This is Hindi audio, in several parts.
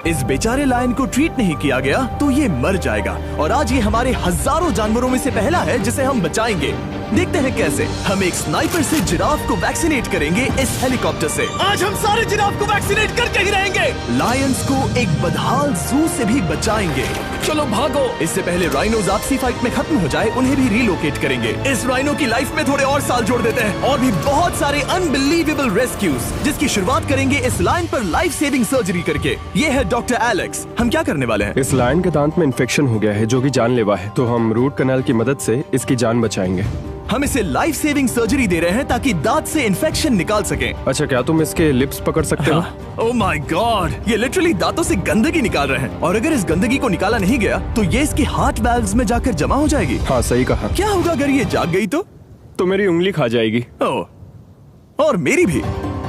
इस बेचारे लायन को ट्रीट नहीं किया गया तो ये मर जाएगा। और आज ये हमारे हजारों जानवरों में से पहला है जिसे हम बचाएंगे। देखते हैं कैसे। हम एक स्नाइपर से जिराफ को वैक्सीनेट करेंगे इस हेलीकॉप्टर से। आज हम सारे जिराफ को वैक्सीनेट करके ही रहेंगे। लायंस को एक बदहाल जू से भी बचाएंगे। चलो भागो। इससे पहले राइनोज आपसी फाइट में खत्म हो जाए, उन्हें भी रिलोकेट करेंगे। इस राइनो की लाइफ में थोड़े और साल जोड़ देते हैं और भी बहुत सारे अनबिलीवेबल रेस्क्यूज, जिसकी शुरुआत करेंगे इस लायन पर लाइफ सेविंग सर्जरी करके। ये है डॉक्टर एलेक्स। हम क्या करने वाले हैं? इस लायन के दांत में इन्फेक्शन हो गया है जो कि जानलेवा है, तो हम रूट कैनाल की मदद से इसकी जान बचाएंगे। हम इसे लाइफ सेविंग सर्जरी दे रहे हैं ताकि दांत से इन्फेक्शन निकाल सकें। अच्छा, क्या तुम इसके लिप्स पकड़ सकते हो? ओह माय गॉड, ये लिटरली दांतों से गंदगी निकाल रहे हैं। और अगर इस गंदगी को निकाला नहीं गया तो ये इसकी हार्ट वाल्व्स में जाकर जमा हो जाएगी। हाँ, सही कहा। क्या होगा अगर ये जाग गई तो मेरी उंगली खा जाएगी। ओह, और मेरी भी।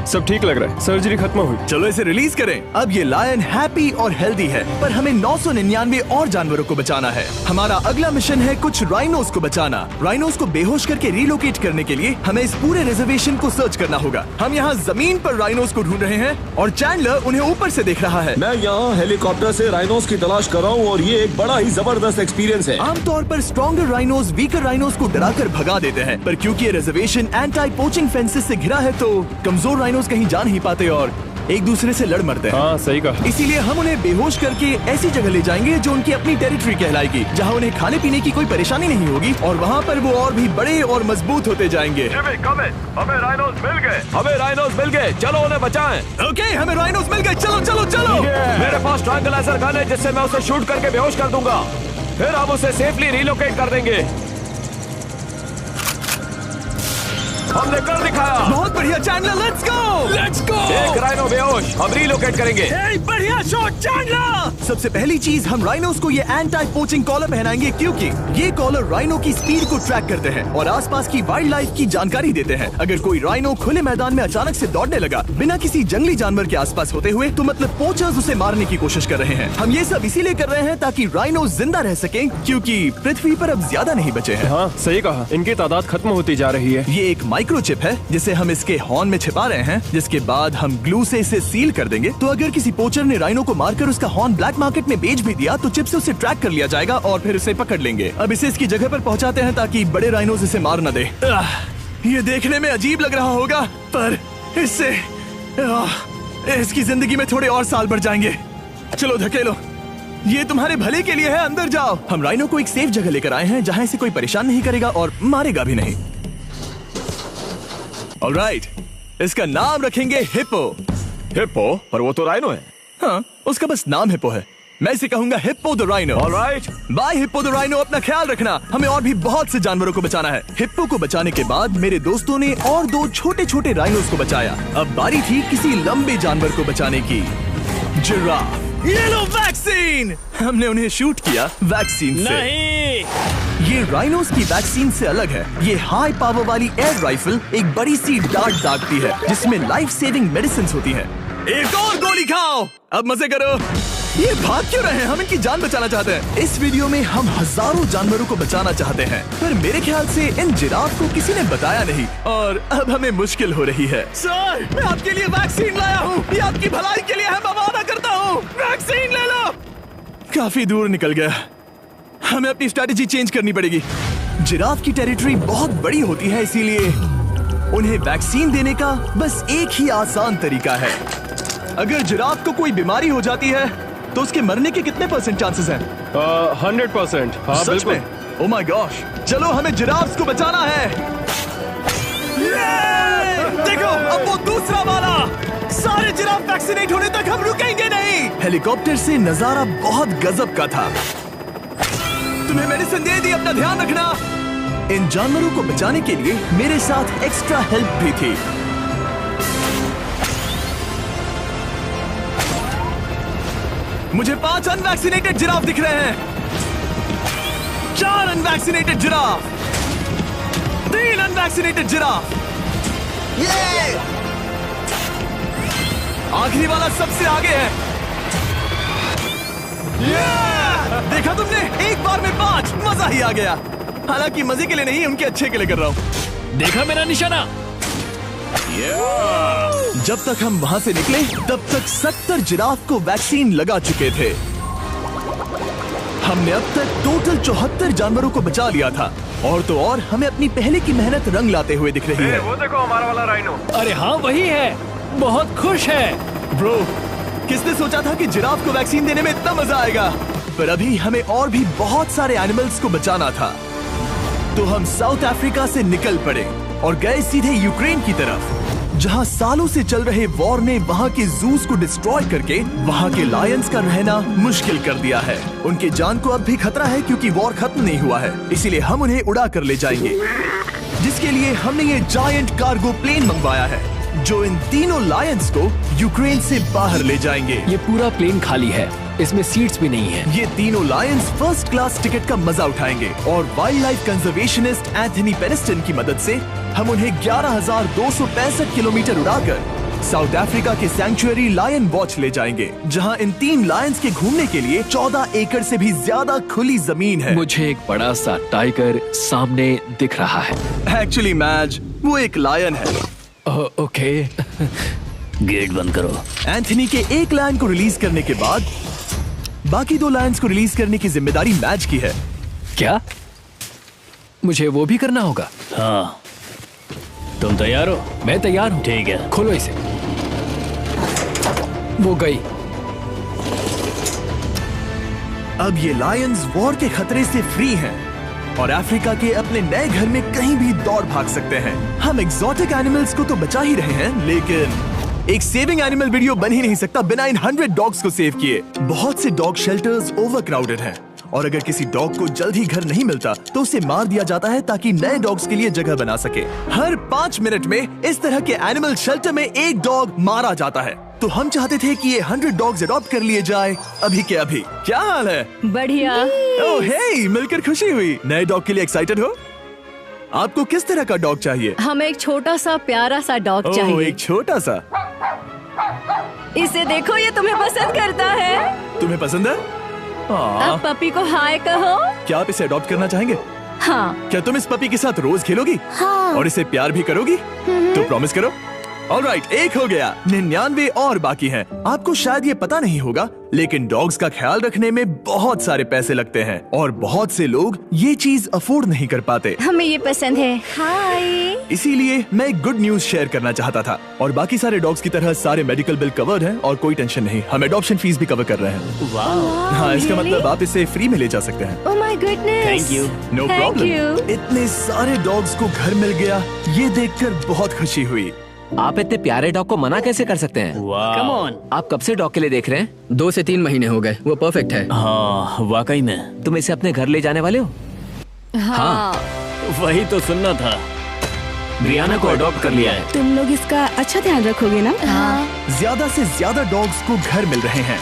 सब ठीक लग रहा है, सर्जरी खत्म हुई। चलो इसे रिलीज करें। अब ये लायन हैप्पी और हेल्दी है, पर हमें 999 और जानवरों को बचाना है। हमारा अगला मिशन है कुछ राइनोस को बचाना। राइनोस को बेहोश करके रिलोकेट करने के लिए हमें इस पूरे रिजर्वेशन को सर्च करना होगा। हम यहाँ जमीन पर राइनोस को ढूंढ रहे हैं और चैंडलर उन्हें ऊपर से देख रहा है। मैं यहाँ हेलीकॉप्टर से राइनोस की तलाश कर रहा हूँ और ये एक बड़ा ही जबरदस्त एक्सपीरियंस है। आमतौर पर स्ट्रॉन्गर राइनोस वीकर राइनोस को डराकर भगा देते हैं, पर क्योंकि ये रिजर्वेशन एंटी पोचिंग फेंसेस से घिरा है तो कमजोर राइनोस कहीं जा नहीं पाते और एक दूसरे से लड़ मरते हैं। हाँ, सही कहा। इसीलिए हम उन्हें बेहोश करके ऐसी जगह ले जाएंगे जो उनकी अपनी टेरिटरी कहलाएगी, जहाँ उन्हें खाने पीने की कोई परेशानी नहीं होगी और वहाँ पर वो और भी बड़े और मजबूत होते जाएंगे। हमें राइनोस मिल गए। हमें राइनोस मिल गए, चलो उन्हें बचाएं। ओके, हमें राइनोस मिल गए। चलो चलो चलो। मेरे पास ट्रायंगलाइजर गन है जिससे मैं उसे शूट करके बेहोश कर दूंगा, फिर हम उसे सेफली रिलोकेट कर देंगे। हमने कर दिखाया। बहुत बढ़िया चैंडलर, लेट्स गो। एक राइनो बेहोश, हम रिलोकेट करेंगे। बढ़िया शॉट चैंडलर। सबसे पहली चीज, हम राइनोस को ये एंटी पोचिंग कॉलर पहनाएंगे क्योंकि ये कॉलर राइनो की स्पीड को ट्रैक करते हैं और आसपास की वाइल्ड लाइफ की जानकारी देते हैं। अगर कोई राइनो खुले मैदान में अचानक से दौड़ने लगा बिना किसी जंगली जानवर के आसपास होते हुए, तो मतलब पोचर्स उसे मारने की कोशिश कर रहे हैं। हम ये सब इसीलिए कर रहे हैं ताकि राइनो जिंदा रह सके, क्योंकि पृथ्वी पर अब ज्यादा नहीं बचे हैं। हाँ, सही कहा। इनकी तादाद खत्म होती जा रही है। ये एक माइक्रोचिप है जिसे हम इसके हॉर्न में छिपा रहे हैं, जिसके बाद हम ग्लू से इसे सील कर देंगे। तो अगर किसी पोचर ने राइनो को मारकर उसका हॉर्न ब्लैक मार्केट में बेच भी दिया तो चिप से उसे ट्रैक कर लिया जाएगा और फिर उसे पकड़ लेंगे। अब इसे इसकी जगह पर पहुंचाते हैं ताकि बड़े राइनोस इसे मार न दे। ये देखने में अजीब लग रहा होगा, पर इससे इसकी जिंदगी में थोड़े और साल बढ़ जाएंगे। चलो धकेलो, ये तुम्हारे भले के लिए है, अंदर जाओ। हम राइनो को एक सेफ जगह लेकर आए हैं जहाँ इसे कोई परेशान नहीं करेगा और मारेगा भी नहीं। ऑलराइट, इसका नाम रखेंगे हिप्पो। हिप्पो? पर वो तो राइनो है। हाँ, उसका बस नाम हिप्पो है। मैं इसे कहूंगा hippo the rhino. Alright, bye hippo the rhino. अपना ख्याल रखना, हमें और भी बहुत से जानवरों को बचाना है। हिप्पो को बचाने के बाद मेरे दोस्तों ने और 2 छोटे छोटे राइनोस को बचाया। अब बारी थी किसी लंबे जानवर को बचाने की। जिराफ। ये लो वैक्सीन। हमने उन्हें शूट किया वैक्सीन से। नहीं, ये राइनोस की वैक्सीन से अलग है। ये हाई पावर वाली एयर राइफल एक बड़ी सी डार्ट दागती है जिसमें लाइफ सेविंग मेडिसिन होती है। एक और गोली खाओ, अब मजे करो। ये भाग क्यों रहे हैं? हम इनकी जान बचाना चाहते हैं। इस वीडियो में हम हजारों जानवरों को बचाना चाहते हैं, पर मेरे ख्याल से इन जिराफ को किसी ने बताया नहीं और अब हमें मुश्किल हो रही है। सर, मैं आपके लिए वैक्सीन लाया हूँ। ये आपकी भलाई के लिए है, मैं वादा करता हूँ। वैक्सीन ले लो। काफी दूर निकल गया, हमें अपनी स्ट्रैटेजी चेंज करनी पड़ेगी। जिराफ की टेरिटरी बहुत बड़ी होती है, इसीलिए उन्हें वैक्सीन देने का बस एक ही आसान तरीका है। अगर जिराफ को कोई बीमारी हो जाती है तो उसके मरने के कितने % चांसेस हैं? 100%। हाँ, सच बिल्कुल। में? ओह माय गॉश, चलो हमें जिराफ्स को बचाना है। देखो, अब वो दूसरा वाला। सारे जिराफ वैक्सीनेट होने तक हम रुकेंगे नहीं। हेलीकॉप्टर से नजारा बहुत गजब का था। तुम्हें मेडिसिन दे दी, अपना ध्यान रखना। इन जानवरों को बचाने के लिए मेरे साथ एक्स्ट्रा हेल्प भी थी। मुझे 5 अनवैक्सीनेटेड जिराफ दिख रहे हैं। 4 अनवैक्सीनेटेड जिराफ, 3 अनवैक्सीनेटेड जिराफ। ये आखिरी वाला सबसे आगे है। देखा तुमने, एक बार में 5। मजा ही आ गया। हालांकि मजे के लिए नहीं, उनके अच्छे के लिए कर रहा हूँ। देखा मेरा निशाना? जब तक हम वहाँ से निकले तब तक 70 जिराफ को वैक्सीन लगा चुके थे। हमने अब तक टोटल 74 जानवरों को बचा लिया था। और तो और हमें अपनी पहले की मेहनत रंग लाते हुए दिख रही है। वो देखो हमारा वाला राइनो। अरे हाँ वही है, बहुत खुश है। ब्रो, किसने सोचा था कि जिराफ को वैक्सीन देने में इतना मजा आएगा। पर अभी हमें और भी बहुत सारे एनिमल्स को बचाना था। तो हम साउथ अफ्रीका से निकल पड़े और गए सीधे यूक्रेन की तरफ, जहां सालों से चल रहे वॉर ने वहां के जूस को डिस्ट्रॉय करके वहां के लायंस का रहना मुश्किल कर दिया है। उनके जान को अब भी खतरा है क्योंकि वॉर खत्म नहीं हुआ है, इसीलिए हम उन्हें उड़ा कर ले जाएंगे। जिसके लिए हमने ये जायंट कार्गो प्लेन मंगवाया है जो इन तीनों लायंस को यूक्रेन से बाहर ले जाएंगे। ये पूरा प्लेन खाली है, इसमें सीट्स भी नहीं है। ये तीनों लायंस फर्स्ट क्लास टिकट का मजा उठाएंगे और वाइल्ड लाइफ कंजर्वेशनिस्ट एंथनी पेनिस्टन की मदद से हम उन्हें 11,265 किलोमीटर उड़ाकर साउथ अफ्रीका के सैंक्चुअरी लायन वॉच ले जाएंगे, जहां इन 3 लायंस के घूमने के लिए 14 एकड़ से भी ज्यादा खुली जमीन है। मुझे एक बड़ा सा टाइगर सामने दिख रहा है। एक्चुअली मैच, वो एक लायन है। ओके। गेट बंद करो। एंथनी के एक लायन को रिलीज करने के बाद बाकी 2 लायंस को रिलीज करने की जिम्मेदारी मैच की है। क्या मुझे वो भी करना होगा? हाँ, तुम तैयार हो? मैं तैयार हूँ। ठीक है, खोलो इसे। वो गई। अब ये लायंस वॉर के खतरे से फ्री हैं और अफ्रीका के अपने नए घर में कहीं भी दौड़ भाग सकते हैं। हम एग्जॉटिक एनिमल्स को तो बचा ही रहे हैं, लेकिन एक सेविंग एनिमल वीडियो बन ही नहीं सकता बिना इन 100 डॉग्स को सेव किए। बहुत से डॉग शेल्टर्स ओवरक्राउडेड हैं और अगर किसी डॉग को जल्द ही घर नहीं मिलता तो उसे मार दिया जाता है ताकि नए डॉग्स के लिए जगह बना सके। हर 5 मिनट में इस तरह के एनिमल शेल्टर में एक डॉग मारा जाता है। तो हम चाहते थे कि ये 100 डॉग्स अडॉप्ट कर लिए जाए अभी के अभी। क्या हाल है? बढ़िया। ओह हे, मिलकर खुशी हुई। नए डॉग के लिए एक्साइटेड हो? आपको किस तरह का डॉग चाहिए? हमें एक छोटा सा प्यारा सा डॉग ओह, चाहिए। एक छोटा सा। इसे देखो, ये तुम्हें पसंद करता है। तुम्हें पसंद है? अब पपी को हाय कहो। क्या आप इसे अडॉप्ट करना चाहेंगे? हाँ। क्या तुम इस पपी के साथ रोज खेलोगी? हाँ। और इसे प्यार भी करोगी? तो प्रॉमिस करो। ऑलराइट, एक हो गया, 99 और बाकी हैं। आपको शायद ये पता नहीं होगा, लेकिन डॉग्स का ख्याल रखने में बहुत सारे पैसे लगते हैं और बहुत से लोग ये चीज अफोर्ड नहीं कर पाते। हमें ये पसंद है। हाय। इसीलिए मैं एक गुड न्यूज शेयर करना चाहता था। और बाकी सारे डॉग्स की तरह सारे मेडिकल बिल कवर्ड हैं और कोई टेंशन नहीं। हम एडॉप्शन फीस भी कवर कर रहे हैं। हाँ, इसका मतलब आप इसे फ्री में ले जा सकते हैं। Oh my goodness. Thank you. No problem. इतने सारे डॉग्स को घर मिल गया, ये देखकर बहुत खुशी हुई। आप इतने प्यारे डॉग को मना कैसे कर सकते हैं? Come on. आप कब से डॉग के लिए देख रहे हैं? 2 से 3 महीने हो गए। वो परफेक्ट है। हाँ, वाकई में। तुम इसे अपने घर ले जाने वाले हो? हाँ। वही तो सुनना था। ब्रियाना को अडॉप्ट कर लिया है। तुम लोग इसका अच्छा ध्यान रखोगे ना? हाँ। ज्यादा से ज्यादा डॉग्स को घर मिल रहे हैं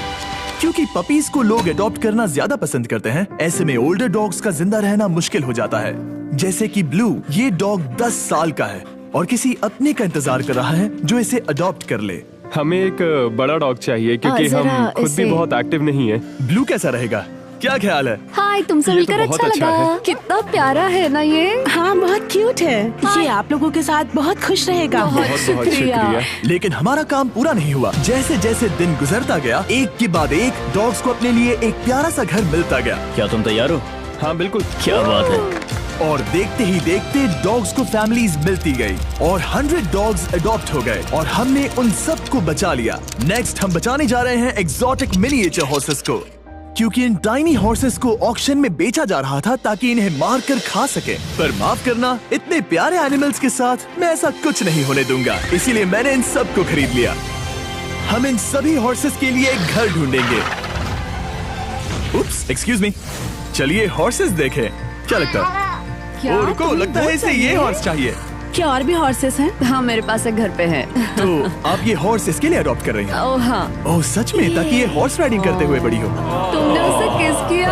क्योंकि पपीज को लोग अडॉप्ट करना ज्यादा पसंद करते हैं। ऐसे में ओल्डर डॉग्स का जिंदा रहना मुश्किल हो जाता है। जैसे कि ब्लू, ये डॉग 10 साल का है और किसी अपने का इंतजार कर रहा है जो इसे अडॉप्ट कर ले। हमें एक बड़ा डॉग चाहिए क्योंकि जरा हम खुद भी इसे- बहुत एक्टिव नहीं है। ब्लू कैसा रहेगा? क्या ख्याल है? हाय, तुमसे ये तो मिलकर बहुत अच्छा अच्छा लगा। है। कितना प्यारा है ना ये। हाँ, बहुत क्यूट है। ये आप लोगों के साथ बहुत खुश रहेगा। बहुत बहुत शुक्रिया। शुक्रिया। लेकिन हमारा काम पूरा नहीं हुआ। जैसे जैसे दिन गुजरता गया, एक के बाद एक डॉग्स को अपने लिए एक प्यारा सा घर मिलता गया। क्या तुम तैयार हो? हाँ बिल्कुल। क्या बात है। और देखते ही देखते डॉग्स को फैमिलीज मिलती गई और 100 डॉग्स अडॉप्ट हो गए और हमने उन सब को बचा लिया। नेक्स्ट हम बचाने जा रहे हैं एग्जॉटिक मिनिएचर हॉर्सेस को, क्योंकि इन टाइनी हॉर्सेस को ऑक्शन में बेचा जा रहा था ताकि इन्हें मार कर खा सके। पर माफ करना, इतने प्यारे एनिमल्स के साथ मैं ऐसा कुछ नहीं होने दूंगा। इसीलिए मैंने इन सब को खरीद लिया। हम इन सभी हॉर्सेस के लिए एक घर ढूंढेंगे। उप्स, एक्सक्यूज मी। चलिए हॉर्सेस देखें। क्या लगता है? क्या? ओ, रुको, लगता है इसे ये हॉर्स चाहिए। क्या और भी हॉर्सेस हैं? हाँ, मेरे पास एक घर पे है। तो आप ये हॉर्स इसके लिए अडॉप्ट कर रही हैं? ओह हाँ। ओह सच में? ताकि ये हॉर्स राइडिंग करते हुए बड़ी हो। तुमने उसे किस किया?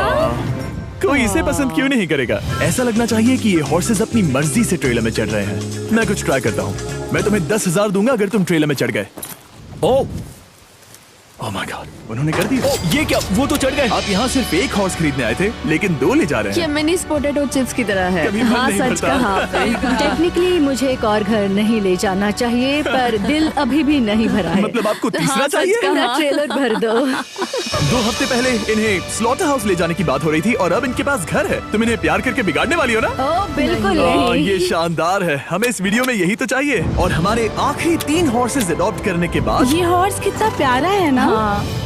कोई इसे पसंद क्यों नहीं करेगा? ऐसा लगना चाहिए कि ये हॉर्सेस अपनी मर्जी से ट्रेलर में चढ़ रहे हैं। मैं कुछ ट्राई करता हूँ। मैं तुम्हें 10,000 दूंगा अगर तुम ट्रेलर में चढ़ गए। ओ, ओह माय गॉड, उन्होंने कर दिया। ये क्या, वो तो चढ़ गए। आप यहाँ सिर्फ एक हॉर्स खरीदने आए थे, लेकिन 2 ले जा रहे ये हैं। मिनी पोटैटो चिप्स की तरह है। कभी मन हाँ नहीं सच भरता। कहा। टेक्निकली मुझे एक और घर नहीं ले जाना चाहिए, पर दिल अभी भी नहीं भरा है। मतलब आपको तीसरा हाँ, सच चाहिए? कहा। मेरा ट्रेलर भर दो। 2 हफ्ते पहले इन्हें स्लॉटर हाउस ले जाने की बात हो रही थी और अब इनके पास घर है। तुम इन्हें प्यार करके बिगाड़ने वाली हो ना? ओ बिल्कुल हाँ, नहीं। ये शानदार है। हमें इस वीडियो में यही तो चाहिए। और हमारे आखिरी 3 हॉर्सेस अडॉप्ट करने के बाद ये हॉर्स कितना प्यारा है ना।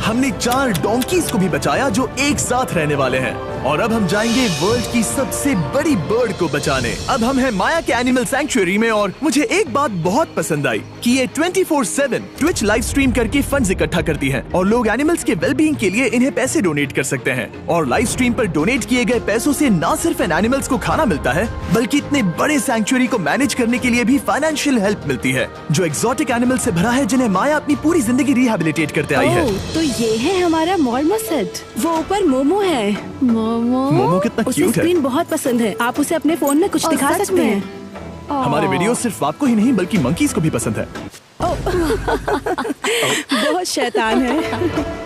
हमने 4 डोंकीज को भी बचाया जो एक साथ रहने वाले हैं। और अब हम जाएंगे वर्ल्ड की सबसे बड़ी बर्ड को बचाने। अब हम हैं माया के एनिमल सैंक्चुअरी में और मुझे एक बात बहुत पसंद आई कि ये 24/7 ट्विच लाइव स्ट्रीम करके फंड्स इकट्ठा करती है और लोग एनिमल्स के वेलबींग के लिए इन्हें पैसे डोनेट कर सकते हैं। और लाइव स्ट्रीम पर डोनेट किए गए पैसों से न सिर्फ इन एनिमल्स को खाना मिलता है, बल्कि इतने बड़े सैंक्चुअरी को मैनेज करने के लिए भी फाइनेंशियल हेल्प मिलती है, जो एक्सोटिक एनिमल से भरा है जिन्हें माया अपनी पूरी जिंदगी रिहेबिलिटेट करते आई है। तो ये है हमारा मॉर्मोसेट। वो ऊपर मोमो है। मोमो कितना उसे क्यूट है। स्क्रीन बहुत पसंद है। आप उसे अपने फोन में कुछ दिखा सच सकते में? हैं। हमारे वीडियो सिर्फ आपको ही नहीं बल्कि मंकीज को भी पसंद है। बहुत शैतान है।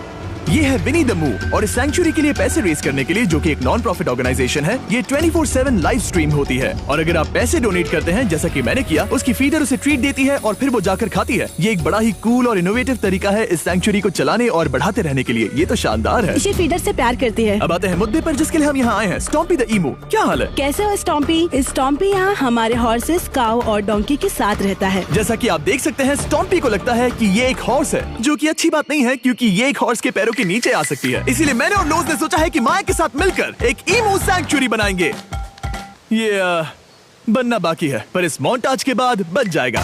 ये है विनी द मू और इस सैंक्चुअरी के लिए पैसे रेज करने के लिए, जो कि एक नॉन प्रॉफिट ऑर्गेनाइजेशन है, ये 24/7 लाइव स्ट्रीम होती है। और अगर आप पैसे डोनेट करते हैं जैसा कि मैंने किया, उसकी फीडर उसे ट्रीट देती है और फिर वो जाकर खाती है। ये एक बड़ा ही कूल और इनोवेटिव तरीका है इस सैंक्चुअरी को चलाने और बढ़ाते रहने के लिए। ये तो शानदार है। ये फीडर से प्यार करती है। अब आते हैं मुद्दे पर जिसके लिए हम यहाँ आए हैं, स्टॉम्पी द ईमू। क्या हाल है? कैसे हो स्टॉम्पी? स्टॉम्पी यहाँ हमारे हॉर्सेस, काऊ और डोंकी के साथ रहता है। जैसा कि आप देख सकते हैं, स्टॉम्पी को लगता है कि ये एक हॉर्स है, जो कि अच्छी बात नहीं है क्योंकि ये एक हॉर्स के पैरों के नीचे आ सकती है। इसीलिए मैंने और लोज ने सोचा है कि माया के साथ मिलकर एक ईमू सैंक्चुअरी बनाएंगे। ये बनना बाकी है, पर इस मोंटाज के बाद बन जाएगा।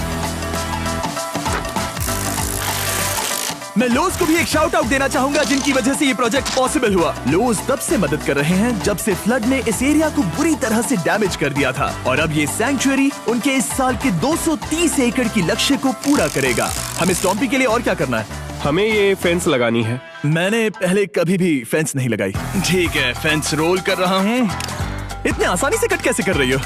मैं लोज को भी एक शाउट आउट देना चाहूंगा, जिनकी वजह से ये प्रोजेक्ट पॉसिबल हुआ। लोज तब से मदद कर रहे हैं जब से फ्लड ने इस एरिया को बुरी तरह से डैमेज कर दिया था, और अब ये सैंक्चुअरी उनके इस साल के 230 एकड़ की लक्ष्य को पूरा करेगा। हमें स्टॉम्पी के लिए और क्या करना है? हमें ये फेंस लगानी है। मैंने पहले कभी भी फेंस नहीं लगाई। ठीक है, फेंस रोल कर रहा हूँ। इतने आसानी से कट कैसे कर रही हो?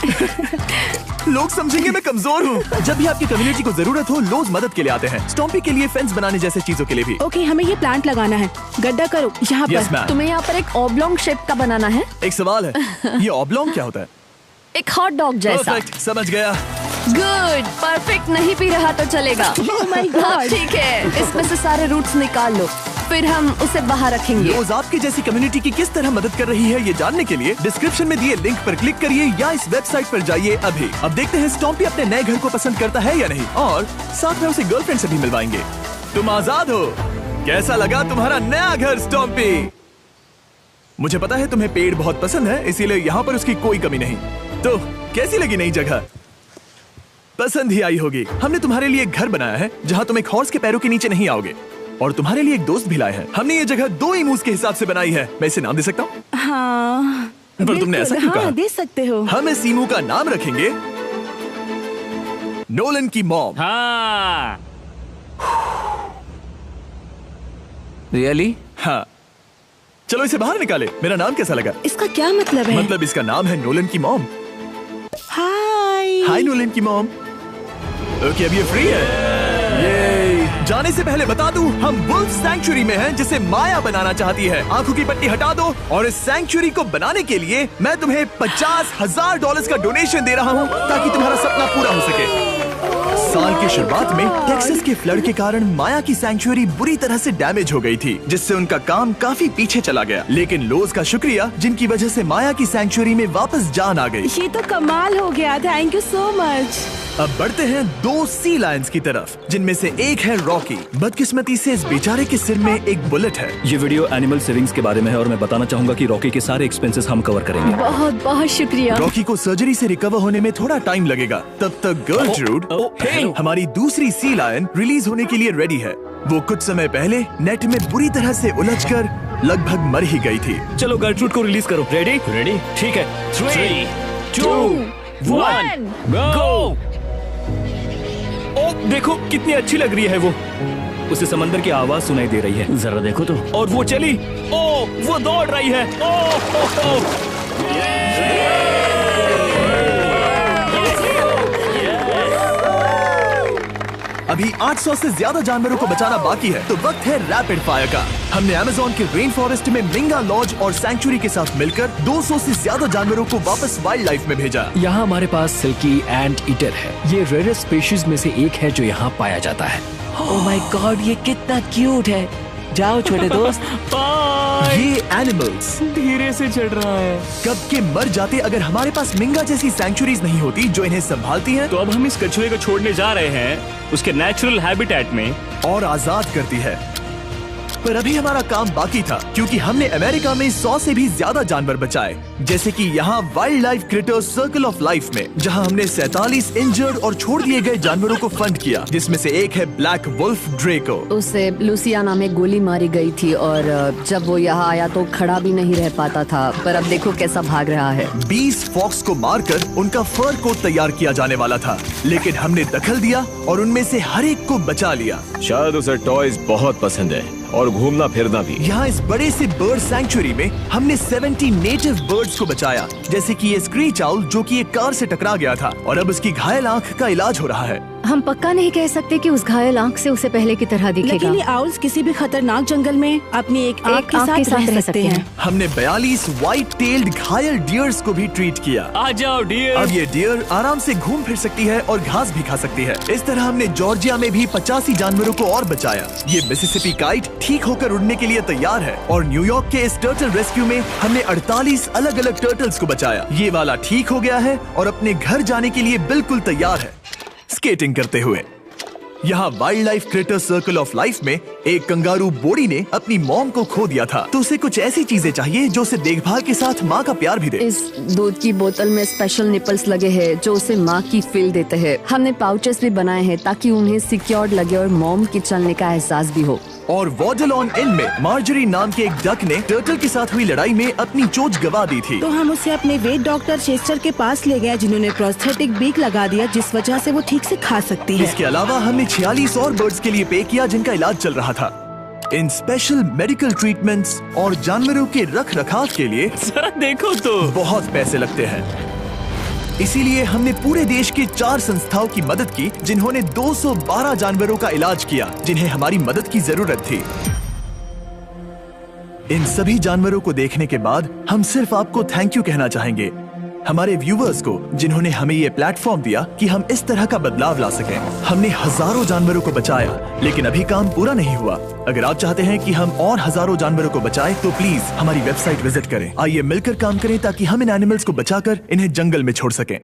लोग समझेंगे मैं कमजोर हूँ। जब भी आपकी कम्युनिटी को जरूरत हो, लोग मदद के लिए आते हैं। स्टॉम्पी के लिए फेंस बनाने जैसे चीजों के लिए भी। ओके, हमें ये प्लांट लगाना है। गड्ढा करो यहाँ यस पर। मैम। तुम्हें यहाँ पर एक ऑब्लोंग शेप का बनाना है, एक सवाल है, ये ऑब्लोंग क्या होता है? एक हॉट डॉग जैसा। परफेक्ट, समझ गया। गुड, परफेक्ट नहीं पी रहा तो चलेगा। Oh my God. हाँ, ठीक है, इसमें से सारे रूट्स निकाल लो, फिर हम उसे बाहर रखेंगे। रोज आपकी जैसी कम्युनिटी की किस तरह मदद कर रही है, ये जानने के लिए डिस्क्रिप्शन में दिए लिंक पर क्लिक करिए या इस वेबसाइट पर जाइए अभी। अब देखते हैं स्टॉम्पी अपने नए घर को पसंद करता है या नहीं, और साथ में उसे गर्लफ्रेंड से भी मिलवाएंगे। तुम आजाद हो। कैसा लगा तुम्हारा नया घर स्टॉम्पी? मुझे पता है तुम्हें पेड़ बहुत पसंद है, इसीलिए यहाँ पर उसकी कोई कमी नहीं। तो कैसी लगी नई जगह? पसंद ही आई होगी। हमने तुम्हारे लिए एक घर बनाया है जहाँ तुम एक हॉर्स के पैरों के नीचे नहीं आओगे, और तुम्हारे लिए एक दोस्त भी लाए हैं। हमने ये जगह 2 ईमूस के हिसाब से बनाई है। मैं इसे नाम दे सकता हूँ? हाँ, पर तुमने ऐसा क्यों हाँ, कहा? दे सकते हो। हम इस ईमू का नाम रखेंगे नोलन की मॉम। हाँ। रियली? हाँ, चलो इसे बाहर निकाले। मेरा नाम कैसा लगा? इसका क्या मतलब है? मतलब इसका नाम है नोलन की मॉम। हाय। हाय नोलन की मॉम। ओके, अब ये फ्री है। ये जाने से पहले बता दूं, हम वुल्फ सैंक्चुअरी में हैं, जिसे माया बनाना चाहती है। आंखों की पट्टी हटा दो, और इस सैंक्चुअरी को बनाने के लिए मैं तुम्हें $50,000 का डोनेशन दे रहा हूं, ताकि तुम्हारा सपना पूरा हो सके। साल की शुरुआत में टेक्सास के फ्लड के कारण माया की सैंक्चुअरी बुरी तरह से डैमेज हो गई थी, जिससे उनका काम काफी पीछे चला गया। लेकिन लोज का शुक्रिया, जिनकी वजह से माया की सैंक्चुअरी में वापस जान आ गई। ये तो कमाल हो गया। Thank you so much. अब बढ़ते हैं 2 सी लायंस की तरफ, जिनमें से एक है रॉकी। बदकिस्मती से इस बेचारे के सिर में एक बुलेट है। ये वीडियो एनिमल सेविंग्स के बारे में है और मैं बताना चाहूंगा कि रॉकी के सारे एक्सपेंसेस हम कवर करेंगे। बहुत बहुत शुक्रिया। रॉकी को सर्जरी से रिकवर होने में थोड़ा टाइम लगेगा। तब तक गर्लट्रूड, हमारी दूसरी सी लायन, रिलीज होने के लिए रेडी है। वो कुछ समय पहले नेट में बुरी तरह से उलझकर लगभग मर ही गई थी। चलो गर्लट्रूड को रिलीज करो। रेडी? रेडी, ठीक है। 3, 2, 1, गो। ओ देखो कितनी अच्छी लग रही है वो। उसे समंदर की आवाज सुनाई दे रही है। जरा देखो तो। और वो चली। ओ वो दौड़ रही है। ओ। अब अभी 800 से ज्यादा जानवरों को बचाना बाकी है, तो वक्त है रैपिड फायर का। हमने अमेज़न के रेन फॉरेस्ट में मिंगा लॉज और सैंक्चुरी के साथ मिलकर 200 से ज्यादा जानवरों को वापस वाइल्ड लाइफ में भेजा। यहाँ हमारे पास सिल्की एंट ईटर है। ये रेयरेस्ट स्पीशीज में से एक है जो यहाँ पाया जाता है। ओह माय गॉड, ये कितना क्यूट है। जाओ छोटे दोस्त। ये एनिमल्स धीरे से चढ़ रहा है। कब के मर जाते अगर हमारे पास मिंगा जैसी सैंक्चुरीज नहीं होती जो इन्हें संभालती हैं तो अब हम इस कछुए को छोड़ने जा रहे हैं उसके नेचुरल हैबिटेट में और आजाद करती है। पर अभी हमारा काम बाकी था, क्योंकि हमने अमेरिका में 100 से भी ज्यादा जानवर बचाए, जैसे कि यहाँ wild life creators circle of life में, जहाँ हमने 47 इंजर्ड और छोड़ दिए गए जानवरों को फंड किया, जिसमें से एक है ब्लैक वुल्फ ड्रेको। उसे लुसियाना में गोली मारी गई थी और जब वो यहाँ आया तो खड़ा भी नहीं रह पाता था, पर अब देखो कैसा भाग रहा है। 20 फॉक्स को मारकर उनका फर कोट तैयार किया जाने वाला था, लेकिन हमने दखल दिया और उनमें से हर एक को बचा लिया। शायद उसे टॉयज बहुत पसंद है और घूमना फिरना भी। यहाँ इस बड़े से बर्ड सैंक्चुरी में हमने 70 नेटिव बर्ड्स को बचाया, जैसे कि ये स्क्रीच आउल जो कि एक कार से टकरा गया था और अब उसकी घायल आंख का इलाज हो रहा है। हम पक्का नहीं कह सकते कि उस घायल आंख से उसे पहले की तरह दिखेगा। लेकिन ये आउल्स किसी भी खतरनाक जंगल में अपनी एक आंख के साथ रह सकते हैं। हमने 42 व्हाइट टेल्ड घायल डियर्स को भी ट्रीट किया। आ जाओ डियर। अब ये डियर आराम से घूम फिर सकती है और घास भी खा सकती है। इस तरह हमने जॉर्जिया में भी 85 जानवरों को और बचाया। ये मिसिसिपी काइट ठीक होकर उड़ने के लिए तैयार है और न्यूयॉर्क के इस टर्टल रेस्क्यू में हमने 48 अलग अलग टर्टल्स को बचाया। ये वाला ठीक हो गया है और अपने घर जाने के लिए बिल्कुल तैयार है स्केटिंग करते हुए। यहाँ wild life creator circle of life में एक कंगारू बोडी ने अपनी मॉम को खो दिया था, तो उसे कुछ ऐसी चीजें चाहिए जो उसे देखभाल के साथ माँ का प्यार भी दे। इस दूध की बोतल में स्पेशल निपल्स लगे हैं जो उसे माँ की फील देते हैं। हमने पाउचेस भी बनाए हैं ताकि उन्हें सिक्योर्ड लगे और मॉम के चलने का एहसास भी हो। और वॉडलॉन इन में मार्जरी नाम के एक डक ने टर्टल के साथ हुई लड़ाई में अपनी चोंच गवा दी थी, तो हम उसे अपने वेट डॉक्टर चेस्टर के पास ले गए, जिन्होंने प्रोस्थेटिक बीक लगा दिया, जिस वजह से वो ठीक से खा सकती है। इसके अलावा हमने 46 और बर्ड्स के लिए पे किया जिनका इलाज चल रहा था। इन स्पेशल मेडिकल ट्रीटमेंट्स और जानवरों के रख रखाव के लिए जरा देखो तो बहुत पैसे लगते हैं। इसीलिए हमने पूरे देश के 4 संस्थाओं की मदद की जिन्होंने 212 जानवरों का इलाज किया जिन्हें हमारी मदद की जरूरत थी। इन सभी जानवरों को देखने के बाद हम सिर्फ आपको थैंक यू कहना चाहेंगे, हमारे व्यूवर्स को जिन्होंने हमें ये प्लेटफॉर्म दिया कि हम इस तरह का बदलाव ला सकें। हमने हजारों जानवरों को बचाया, लेकिन अभी काम पूरा नहीं हुआ। अगर आप चाहते हैं कि हम और हजारों जानवरों को बचाएं, तो प्लीज हमारी वेबसाइट विजिट करें। आइए मिलकर काम करें ताकि हम इन एनिमल्स को बचाकर इन्हें जंगल में छोड़ सकें।